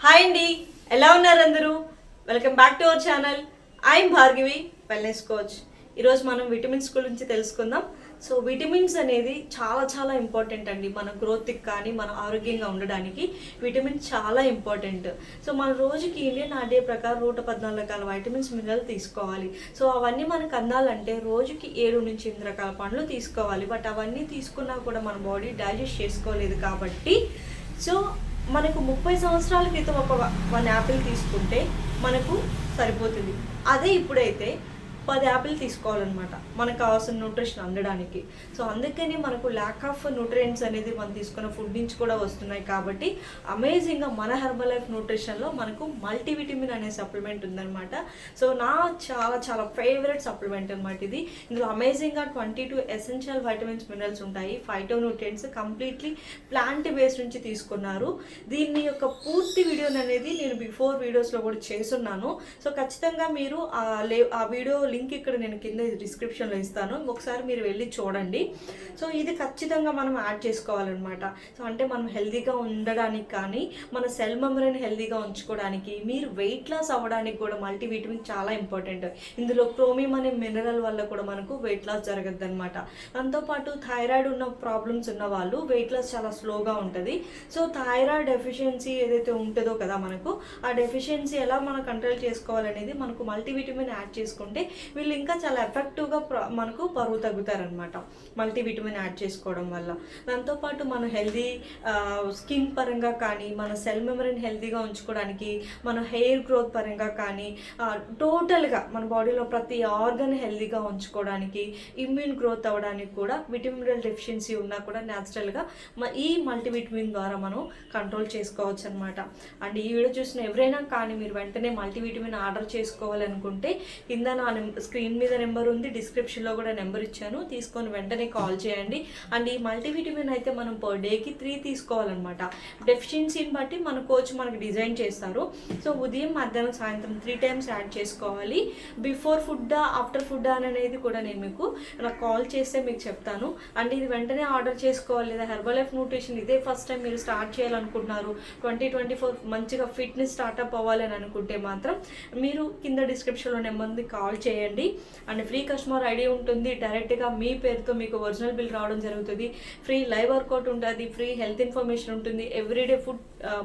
Hi అండి, ఎలా ఉన్నారు అందరూ? Welcome back to our channel. I'm Bhargavi, wellness coach. ఈరోజు మనం విటమిన్స్ గురించి తెలుసుకుందాం. సో విటమిన్స్ అనేది చాలా చాలా ఇంపార్టెంట్ అండి. మన గ్రోత్కి కానీ మన ఆరోగ్యంగా ఉండడానికి విటమిన్స్ చాలా ఇంపార్టెంట్. సో మన రోజుకి ఇండియన్ ఆర్డీఏ ప్రకారం 114 రకాల వైటమిన్స్ మినరల్ తీసుకోవాలి. సో అవన్నీ మనకు అందాలంటే రోజుకి 7 నుంచి 8 రకాల పండ్లు తీసుకోవాలి. బట్ అవన్నీ తీసుకున్నా కూడా మన బాడీ డైజెస్ట్ చేసుకోలేదు కాబట్టి సో మనకు 30 సంవత్సరాల క్రితం ఒక 1 యాపిల్ తీసుకుంటే మనకు సరిపోతుంది. అదే ఇప్పుడైతే 10 యాపిల్ తీసుకోవాలన్నమాట మనకు కావాల్సిన న్యూట్రిషన్ అందడానికి. సో అందుకని మనకు ల్యాక్ ఆఫ్ న్యూట్రియంట్స్ అనేది మనం తీసుకున్న ఫుడ్ నుంచి కూడా వస్తున్నాయి. కాబట్టి అమేజింగ్గా మన హెర్బల్ లైఫ్ న్యూట్రిషన్లో మనకు మల్టీవిటమిన్ అనే సప్లిమెంట్ ఉందన్నమాట. సో నా చాలా చాలా ఫేవరెట్ సప్లిమెంట్ అనమాట ఇది. ఇందులో అమేజింగ్గా 22 ఎసెన్షియల్ వైటమిన్స్ మినరల్స్ ఉంటాయి. ఫైటోన్యూట్రియంట్స్ కంప్లీట్లీ ప్లాంట్ బేస్ నుంచి తీసుకున్నారు. దీని యొక్క పూర్తి వీడియోని అనేది నేను బిఫోర్ వీడియోస్లో కూడా చేస్తున్నాను. సో ఖచ్చితంగా మీరు ఆ వీడియో లింక్ ఇక్కడ నేను కింద డిస్క్రిప్షన్లో ఇస్తాను, ఒకసారి మీరు వెళ్ళి చూడండి. సో ఇది ఖచ్చితంగా మనం యాడ్ చేసుకోవాలన్నమాట. సో అంటే మనం హెల్తీగా ఉండడానికి కానీ మన సెల్ మెమరీని హెల్తీగా ఉంచుకోవడానికి, మీరు వెయిట్ లాస్ అవ్వడానికి కూడా మల్టీవిటమిన్ చాలా ఇంపార్టెంట్. ఇందులో క్రోమియం అనే మినరల్ వల్ల కూడా మనకు వెయిట్ లాస్ జరగద్దు అనమాట. దాంతోపాటు థైరాయిడ్ ఉన్న ప్రాబ్లమ్స్ ఉన్న వాళ్ళు వెయిట్ లాస్ చాలా స్లోగా ఉంటుంది. సో థైరాయిడ్ డెఫిషియన్సీ ఏదైతే ఉంటుందో కదా మనకు, ఆ డెఫిషియన్సీ ఎలా మనం కంట్రోల్ చేసుకోవాలనేది మనకు మల్టీవిటమిన్ యాడ్ చేసుకుంటే వీళ్ళు ఇంకా చాలా ఎఫెక్టివ్గా మనకు బరువు తగ్గుతారనమాట మల్టీవిటమిన్ యాడ్ చేసుకోవడం వల్ల. దాంతోపాటు మన హెల్దీ స్కిన్ పరంగా కానీ, మన సెల్ మెమరీని హెల్తీగా ఉంచుకోవడానికి, మన హెయిర్ గ్రోత్ పరంగా కానీ, టోటల్గా మన బాడీలో ప్రతి ఆర్గన్ హెల్తీగా ఉంచుకోవడానికి, ఇమ్యూన్ గ్రోత్ అవ్వడానికి కూడా విటమిన్ డెఫిషియన్సీ ఉన్నా కూడా న్యాచురల్గా ఈ మల్టీవిటమిన్ ద్వారా మనం కంట్రోల్ చేసుకోవచ్చు అనమాట. అండ్ ఈ వీడియో చూసిన ఎవరైనా కానీ మీరు వెంటనే మల్టీవిటమిన్ ఆర్డర్ చేసుకోవాలనుకుంటే కింద నా స్క్రీన్ మీద నెంబర్ ఉంది, డిస్క్రిప్షన్లో కూడా నెంబర్ ఇచ్చాను, తీసుకొని వెంటనే కాల్ చేయండి. అండ్ ఈ మల్టీవిటమిన్ అయితే మనం పర్ డేకి 3 తీసుకోవాలన్నమాట. డెఫిషియన్సీని బట్టి మన కోచ్ మనకి డిజైన్ చేస్తారు. సో ఉదయం, మధ్యాహ్నం, సాయంత్రం 3 టైమ్స్ యాడ్ చేసుకోవాలి. బిఫోర్ ఫుడ్డా ఆఫ్టర్ ఫుడ్డా అనేది కూడా నేను మీకు నాకు కాల్ చేస్తే మీకు చెప్తాను. అండ్ ఇది వెంటనే ఆర్డర్ చేసుకోవాలి. లేదా హెర్బల్ లైఫ్ న్యూట్రిషన్ ఇదే ఫస్ట్ టైం మీరు స్టార్ట్ చేయాలనుకుంటున్నారు, 2024 మంచిగా ఫిట్నెస్ స్టార్ట్అప్ అవ్వాలి అని అనుకుంటే మాత్రం మీరు కింద డిస్క్రిప్షన్లో నెంబర్ని కాల్ చేయండి. అండ్ ఫ్రీ కస్టమర్ ఐడి ఉంటుంది. డైరెక్ట్గా మీ పేరుతో మీకు ఒరిజినల్ బిల్ రావడం జరుగుతుంది. ఫ్రీ లైవ్ వర్కౌట్ ఉంటుంది, ఫ్రీ హెల్త్ ఇన్ఫర్మేషన్ ఉంటుంది, ఎవ్రీడే ఫుడ్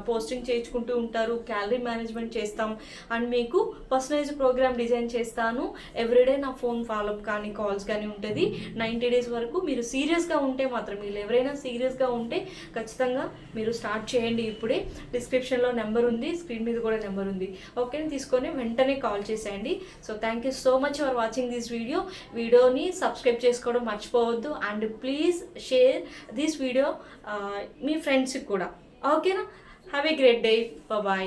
పోస్టింగ్ చేయించుకుంటూ ఉంటారు, క్యాలరీ మేనేజ్మెంట్ చేస్తాం. అండ్ మీకు పర్సనలైజ్ ప్రోగ్రామ్ డిజైన్ చేస్తాను. ఎవ్రీడే నా ఫోన్ ఫాలోఅప్ కానీ కాల్స్ కానీ ఉంటుంది. 90 డేస్ వరకు మీరు సీరియస్గా ఉంటే మాత్రం, మీరు ఎవరైనా సీరియస్గా ఉంటే ఖచ్చితంగా మీరు స్టార్ట్ చేయండి. ఇప్పుడే డిస్క్రిప్షన్లో నెంబర్ ఉంది, స్క్రీన్ మీద కూడా నెంబర్ ఉంది. ఓకే, తీసుకొని వెంటనే కాల్ చేసేయండి. So thank you so much for watching this video. వీడియోని సబ్స్క్రైబ్ చేసుకోవడం మర్చిపోవద్దు. And please share this video మీ ఫ్రెండ్స్కి కూడా. ఓకేనా? Have a great day. Bye.